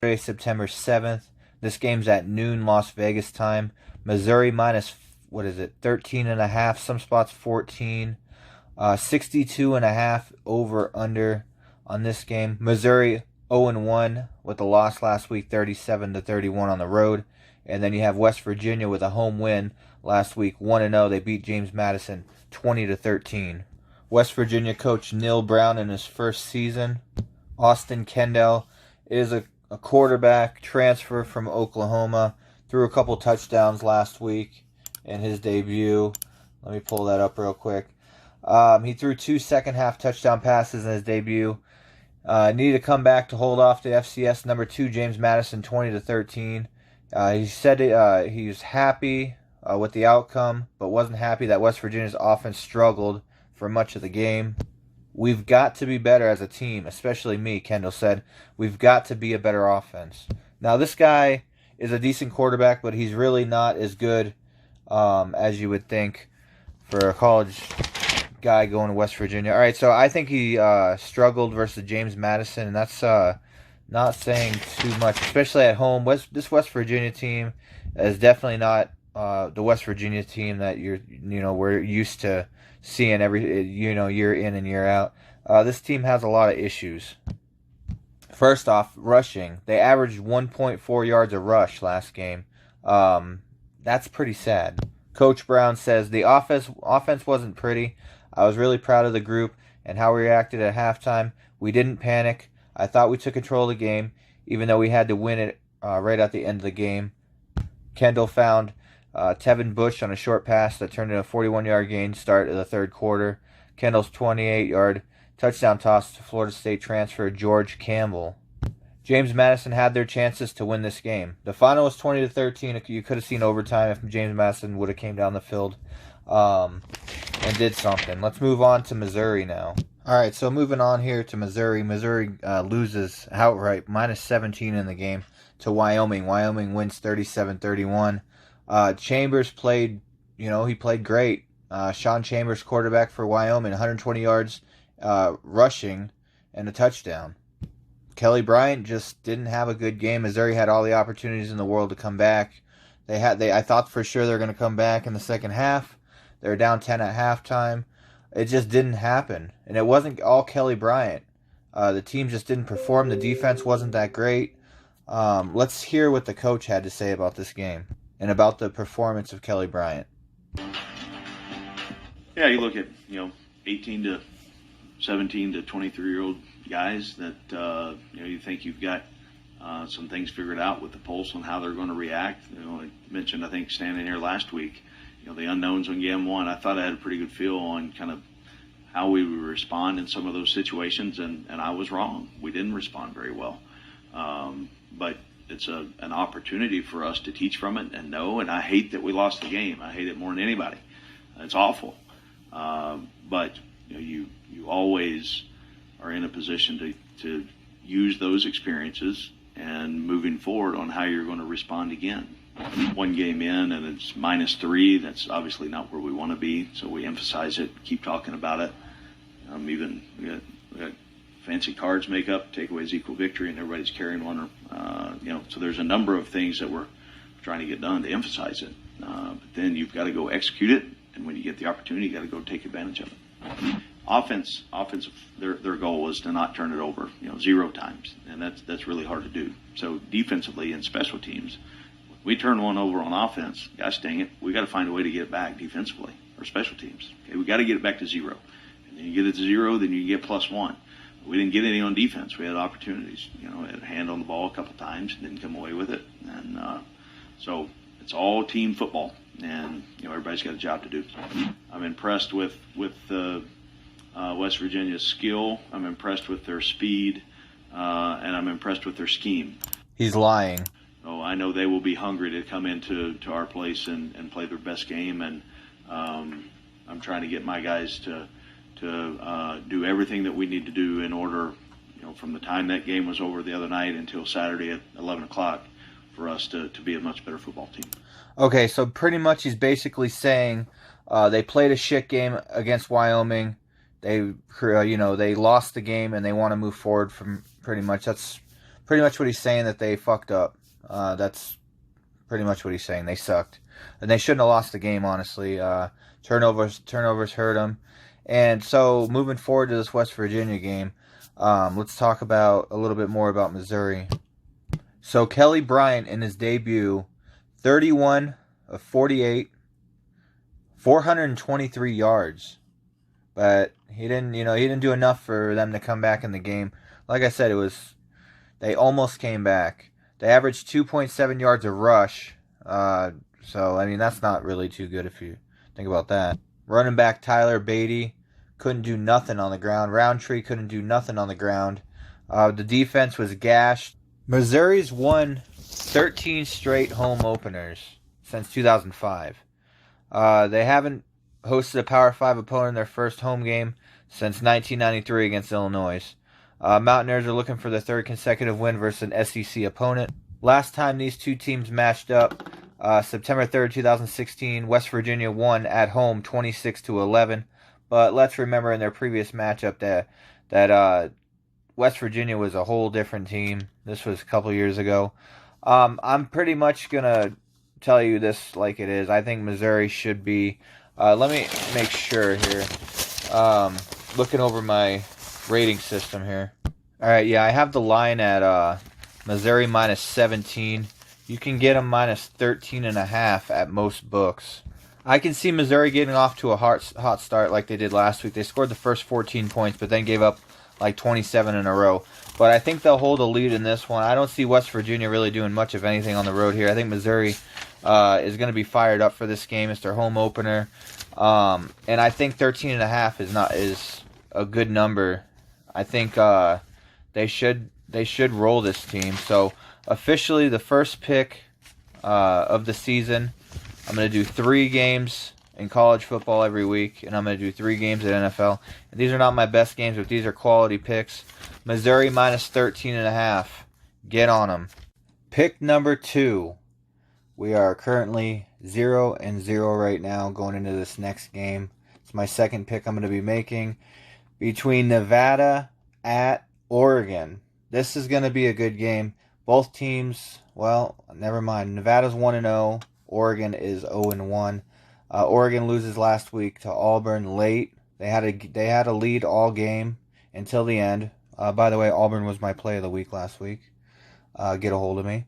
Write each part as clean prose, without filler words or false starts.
September 7th. This game's at noon Las Vegas time. Missouri minus, 13.5, some spots 14. 62.5 over under on this game. Missouri 0-1 with a loss last week, 37-31 on the road. And then you have West Virginia with a home win last week, 1-0. They beat James Madison 20-13. West Virginia coach Neil Brown in his first season. Austin Kendall is a quarterback transfer from Oklahoma. Threw a couple touchdowns last week in his debut. Let me pull that up real quick. He threw 2 second-half touchdown passes in his debut. Needed to come back to hold off the FCS number 2 James Madison 20-13. He said he was happy with the outcome, but wasn't happy that West Virginia's offense struggled for much of the game. We've got to be better as a team, especially me, Kendall said. We've got to be a better offense. Now, this guy is a decent quarterback, but he's really not as good as you would think for a college guy going to West Virginia. All right, so I think he struggled versus James Madison, and that's not saying too much, especially at home. This West Virginia team is definitely not the West Virginia team that we're used to seeing year in and year out. This team has a lot of issues. First off, rushing. They averaged 1.4 yards a rush last game. That's pretty sad. Coach Brown says the offense wasn't pretty. I was really proud of the group and how we reacted at halftime. We didn't panic. I thought we took control of the game, even though we had to win it right at the end of the game. Kendall found Tevin Bush on a short pass that turned into a 41-yard gain start of the third quarter. Kendall's 28-yard touchdown toss to Florida State transfer George Campbell. James Madison had their chances to win this game. The final was 20-13. You could have seen overtime if James Madison would have came down the field and did something. Let's move on to Missouri now. All right, so moving on here to Missouri. Missouri loses outright, minus 17 in the game, to Wyoming. Wyoming wins 37-31. Chambers played, he played great. Sean Chambers, quarterback for Wyoming, 120 yards rushing and a touchdown. Kelly Bryant just didn't have a good game. Missouri had all the opportunities in the world to come back. I thought for sure they were going to come back in the second half. They were down 10 at halftime. It just didn't happen. And it wasn't all Kelly Bryant. The team just didn't perform. The defense wasn't that great. Let's hear what the coach had to say about this game and about the performance of Kelly Bryant. Yeah, you look at, 18 to 17 to 23-year-old guys that, you think you've got some things figured out with the pulse on how they're going to react. I mentioned, I think, standing here last week, the unknowns on game one. I thought I had a pretty good feel on kind of how we would respond in some of those situations, and I was wrong. We didn't respond very well. But it's an opportunity for us to teach from it and know, and I hate that we lost the game. I hate it more than anybody. It's awful. But you always are in a position to use those experiences and moving forward on how you're going to respond again. One game in and it's -3. That's obviously not where we want to be. So we emphasize it, keep talking about it. We got fancy cards make up, takeaways equal victory, and everybody's carrying one. So there's a number of things that we're trying to get done to emphasize it. But then you've got to go execute it, and when you get the opportunity, you got to go take advantage of it. Offensive, their goal is to not turn it over, 0 times, and that's really hard to do. So defensively and special teams, we turn one over on offense, gosh dang it, we got to find a way to get it back defensively or special teams. Okay, we got to get it back to 0. And then you get it to 0, then you get +1. We didn't get any on defense. We had opportunities. Had a hand on the ball a couple times, didn't come away with it. And so it's all team football, and everybody's got a job to do. I'm impressed with West Virginia's skill. I'm impressed with their speed, and I'm impressed with their scheme. He's lying. Oh, I know they will be hungry to come into our place and play their best game, and I'm trying to get my guys to do everything that we need to do in order, from the time that game was over the other night until Saturday at 11 o'clock, for us to be a much better football team. Okay, so pretty much he's basically saying they played a shit game against Wyoming. They lost the game and they want to move forward from pretty much. That's pretty much what he's saying, that they fucked up. That's pretty much what he's saying. They sucked. And they shouldn't have lost the game, honestly. Turnovers hurt them. And so, moving forward to this West Virginia game, let's talk about a little bit more about Missouri. So, Kelly Bryant in his debut, 31 of 48, 423 yards. But he didn't do enough for them to come back in the game. Like I said, they almost came back. They averaged 2.7 yards a rush. So, I mean, that's not really too good if you think about that. Running back Tyler Beatty couldn't do nothing on the ground. Roundtree couldn't do nothing on the ground. The defense was gashed. Missouri's won 13 straight home openers since 2005. They haven't hosted a Power 5 opponent in their first home game since 1993 against Illinois. Mountaineers are looking for their third consecutive win versus an SEC opponent. Last time these two teams matched up, September 3rd, 2016, West Virginia won at home 26-11. But let's remember in their previous matchup that West Virginia was a whole different team. This was a couple years ago. I'm pretty much going to tell you this like it is. I think Missouri should be... let me make sure here. Looking over my rating system here. Alright, yeah, I have the line at Missouri minus 17. You can get them minus 13.5 at most books. I can see Missouri getting off to a hot start like they did last week. They scored the first 14 points, but then gave up like 27 in a row. But I think they'll hold a lead in this one. I don't see West Virginia really doing much of anything on the road here. I think Missouri is going to be fired up for this game. It's their home opener. And I think 13.5 is a good number. I think they should roll this team. So officially the first pick of the season. I'm going to do 3 games in college football every week, and I'm going to do 3 games at NFL. And these are not my best games, but these are quality picks. Missouri minus 13.5. Get on them. Pick number 2. We are currently 0-0 right now going into this next game. It's my second pick I'm going to be making. Between Nevada at Oregon. This is going to be a good game. Both teams, well, never mind. Nevada's 1-0. Oregon is 0-1. Oregon loses last week to Auburn late. They had a lead all game until the end. By the way, Auburn was my play of the week last week. Get a hold of me.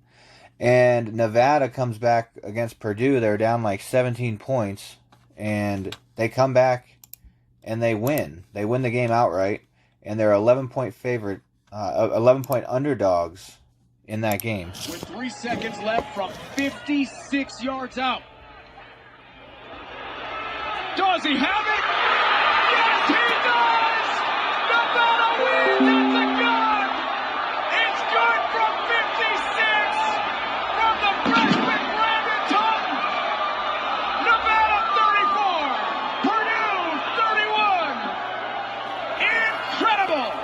And Nevada comes back against Purdue. They're down like 17 points. And they come back and they win. They win the game outright. And they're 11-point favorite, 11-point underdogs in that game. With 3 seconds left from 56 yards out. Does he have it? Yes, he does! Nevada wins at the gun! It's good from 56 from the freshman Brandon Totten. Nevada 34, Purdue 31. Incredible!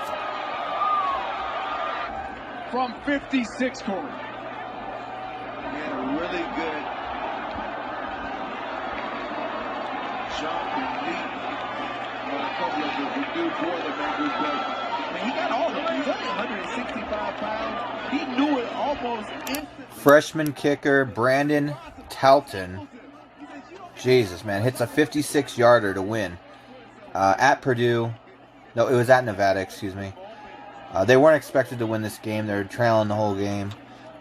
From 56, Corey. Yeah, really good jump and leap on a couple of the Purdue quarterbackers, but I mean, he got all of them. He's only 165 pounds. He knew it almost instantly. Freshman kicker Brandon Talton. Jesus, man. Hits a 56-yarder to win. At Purdue. No, it was at Nevada, excuse me. They weren't expected to win this game. They were trailing the whole game.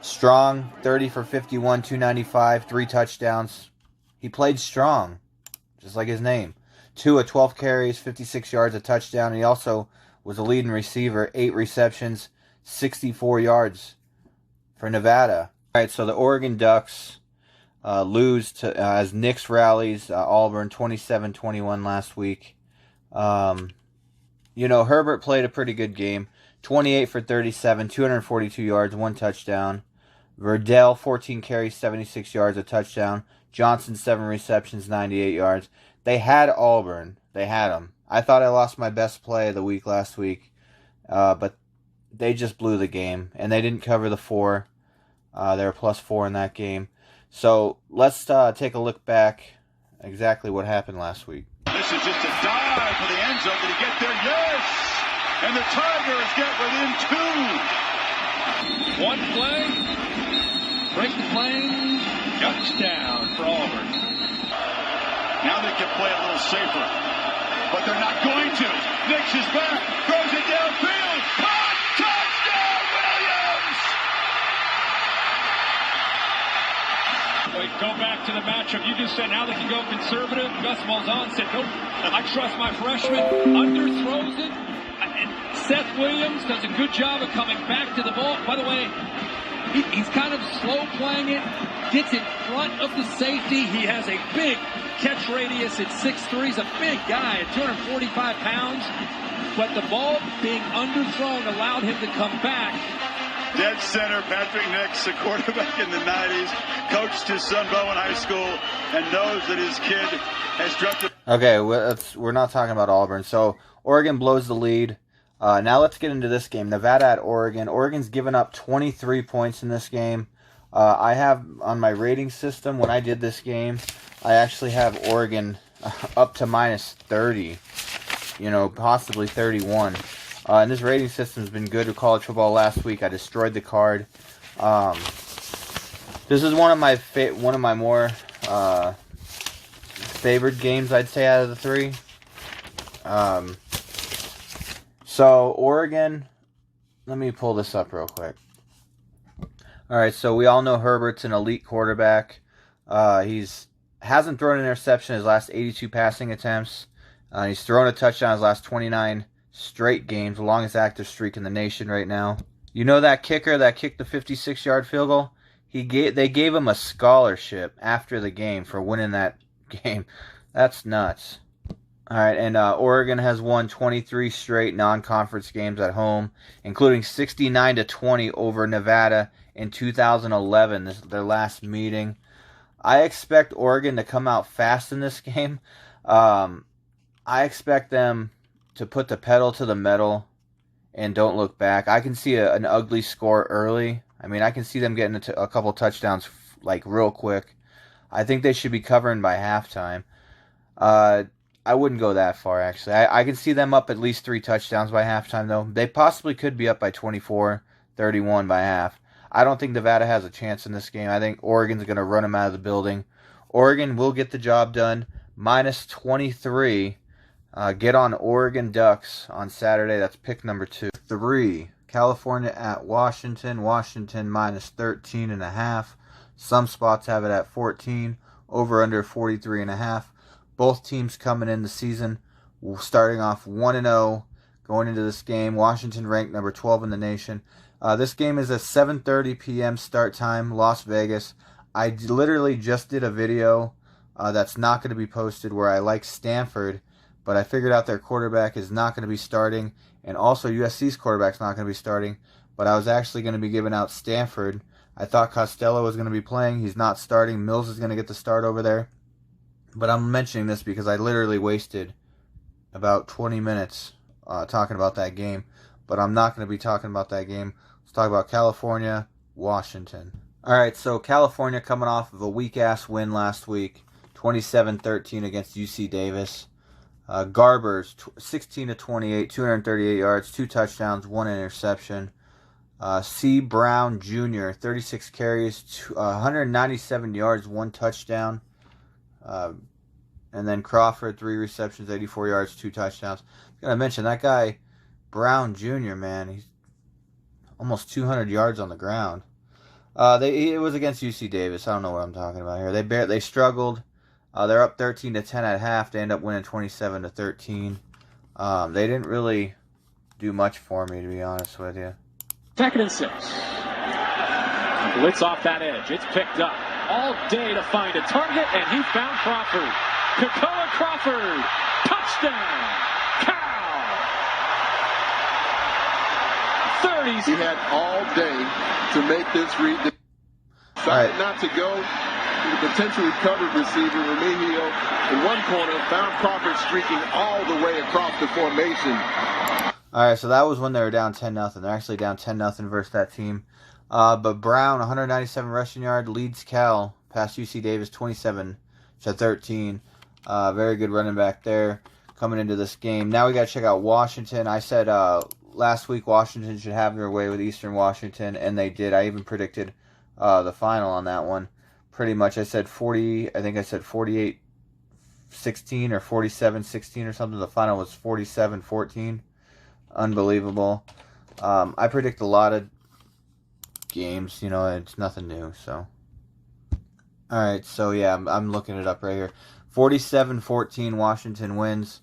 Strong, 30 for 51, 295, 3 touchdowns. He played strong, just like his name. 2 of 12 carries, 56 yards, a touchdown. And he also was a leading receiver, 8 receptions, 64 yards for Nevada. All right, so the Oregon Ducks lose to as Nix rallies Auburn 27-21 last week. Herbert played a pretty good game. 28 for 37, 242 yards, 1 touchdown. Verdell, 14 carries, 76 yards, a touchdown. Johnson, 7 receptions, 98 yards. They had Auburn. They had them. I thought I lost my best play of the week last week. But they just blew the game. And they didn't cover the 4. They were plus 4 in that game. So let's take a look back exactly what happened last week. This is just a dive for the end zone. Did he get there? Yes! And the Tigers get within 2. One play. Break the plane. Touchdown for Auburn. Now they can play a little safer. But they're not going to. Nix is back. Throws it downfield. Caught! Touchdown, Williams! Wait, go back to the matchup. You just said now they can go conservative. Gus Malzahn said, nope, I trust my freshman. Underthrows it. And Seth Williams does a good job of coming back to the ball. By the way, he's kind of slow playing it. Gets in front of the safety. He has a big catch radius at 6'3". He's a big guy at 245 pounds. But the ball being underthrown allowed him to come back. Dead center, Patrick Nix, a quarterback in the 90s, coached his son Bo in high school, and knows that his kid has drafted. Okay, we're not talking about Auburn. So Oregon blows the lead. Now let's get into this game. Nevada at Oregon. Oregon's given up 23 points in this game. I have on my rating system, when I did this game, I actually have Oregon up to minus 30, possibly 31. And this rating system has been good with college football last week. I destroyed the card. This is one of my more favored games, I'd say, out of the three. So Oregon, let me pull this up real quick. All right, so we all know Herbert's an elite quarterback. Hasn't thrown an interception in his last 82 passing attempts. He's thrown a touchdown in his last 29 straight games, the longest active streak in the nation right now. You know that kicker that kicked the 56-yard field goal? They gave him a scholarship after the game for winning that game. That's nuts. All right, and Oregon has won 23 straight non-conference games at home, including 69-20 over Nevada in 2011. This is their last meeting. I expect Oregon to come out fast in this game. I expect them to put the pedal to the metal and don't look back. I can see an ugly score early. I mean, I can see them getting a couple touchdowns real quick. I think they should be covering by halftime. I wouldn't go that far, actually. I can see them up at least 3 touchdowns by halftime, though. They possibly could be up by 24-31 by half. I don't think Nevada has a chance in this game. I think Oregon's going to run them out of the building. Oregon will get the job done. Minus 23. Get on Oregon Ducks on Saturday. That's pick number 2. 3. California at Washington. Washington minus 13.5. Some spots have it at 14. Over under 43.5. Both teams coming in the season starting off 1-0 going into this game. Washington ranked number 12 in the nation. This game is a 7:30 p.m. start time, Las Vegas. I literally just did a video that's not going to be posted where I like Stanford, but I figured out their quarterback is not going to be starting, and also USC's quarterback's not going to be starting, but I was actually going to be giving out Stanford. I thought Costello was going to be playing. He's not starting. Mills is going to get the start over there. But I'm mentioning this because I literally wasted about 20 minutes talking about that game. But I'm not going to be talking about that game. Let's talk about California, Washington. All right, so California coming off of a weak-ass win last week, 27-13 against UC Davis. Garbers, 16-28, 238 yards, 2 touchdowns, 1 interception. C. Brown Jr., 36 carries, 197 yards, 1 touchdown. And then Crawford, 3 receptions, 84 yards, 2 touchdowns. I was going to mention, that guy, Brown Jr., man, he's almost 200 yards on the ground. It was against UC Davis. I don't know what I'm talking about here. They struggled. They're up 13-10 at half. They end up winning 27-13. They didn't really do much for me, to be honest with you. 2nd and 6. Blitz off that edge. It's picked up all day to find a target, and he found Crawford. Kakoa Crawford. Touchdown. Cow. 30. He had all day to make this read. Decided not to go to the potentially covered receiver, Remigio, in one corner, found Crawford streaking all the way across the formation. All right, so that was when they were down 10-0. They're actually down 10-0 versus that team. But Brown, 197 rushing yard, leads Cal past UC Davis 27-13. Very good running back there coming into this game. Now we got to check out Washington. I said last week Washington should have their way with Eastern Washington, and they did. I even predicted the final on that one. Pretty much, I said 40. I think I said 48-16 or 47-16 or something. The final was 47-14. Unbelievable. I predict a lot of games. You know, it's nothing new. So, all right. So yeah, I'm looking it up right here. 47-14. Washington wins.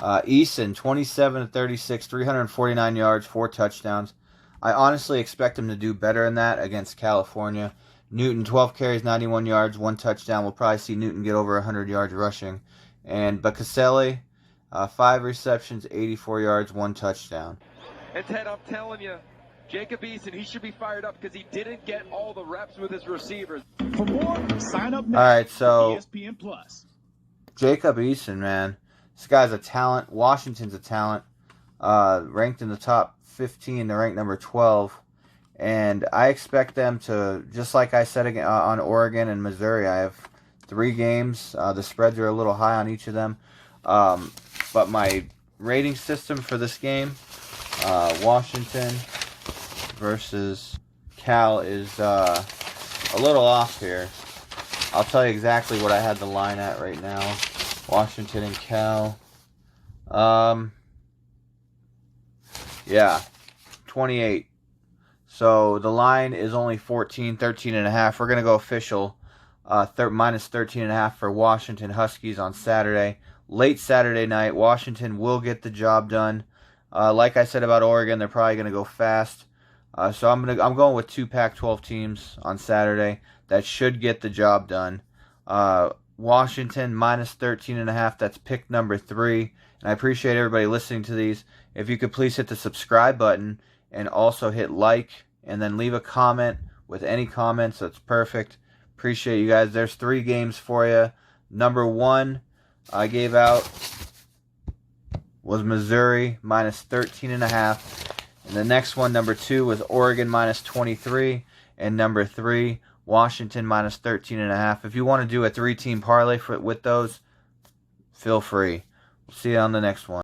Eason 27-36, 349 yards, 4 touchdowns. I honestly expect him to do better than that against California. Newton 12 carries, 91 yards, 1 touchdown. We'll probably see Newton get over 100 yards rushing. And Bacasele, 5 receptions, 84 yards, 1 touchdown. And Ted, I'm telling you, Jacob Eason, he should be fired up because he didn't get all the reps with his receivers. For more, sign up now. All right, so ESPN Plus. Jacob Eason, man, this guy's a talent. Washington's a talent. Ranked in the top 15, they're ranked number 12. And I expect them to, just like I said again, on Oregon and Missouri, I have 3 games. The spreads are a little high on each of them. But my rating system for this game, Washington versus Cal, is a little off here. I'll tell you exactly what I had the line at right now. Washington and Cal. Yeah, 28. So the line is only 13.5. We're going to go official. Minus 13.5 for Washington Huskies on Saturday. Late Saturday night, Washington will get the job done. Like I said about Oregon, they're probably going to go fast. So I'm going with 2 Pac-12 teams on Saturday that should get the job done. Washington minus 13.5. That's pick number 3. And I appreciate everybody listening to these. If you could please hit the subscribe button and also hit like and then leave a comment with any comments. That's perfect. Appreciate you guys. There's 3 games for you. Number 1 I gave out was Missouri minus 13.5. And the next one, number 2, was Oregon minus 23. And number 3, Washington minus 13.5. If you want to do a 3-team parlay with those, feel free. We'll see you on the next one.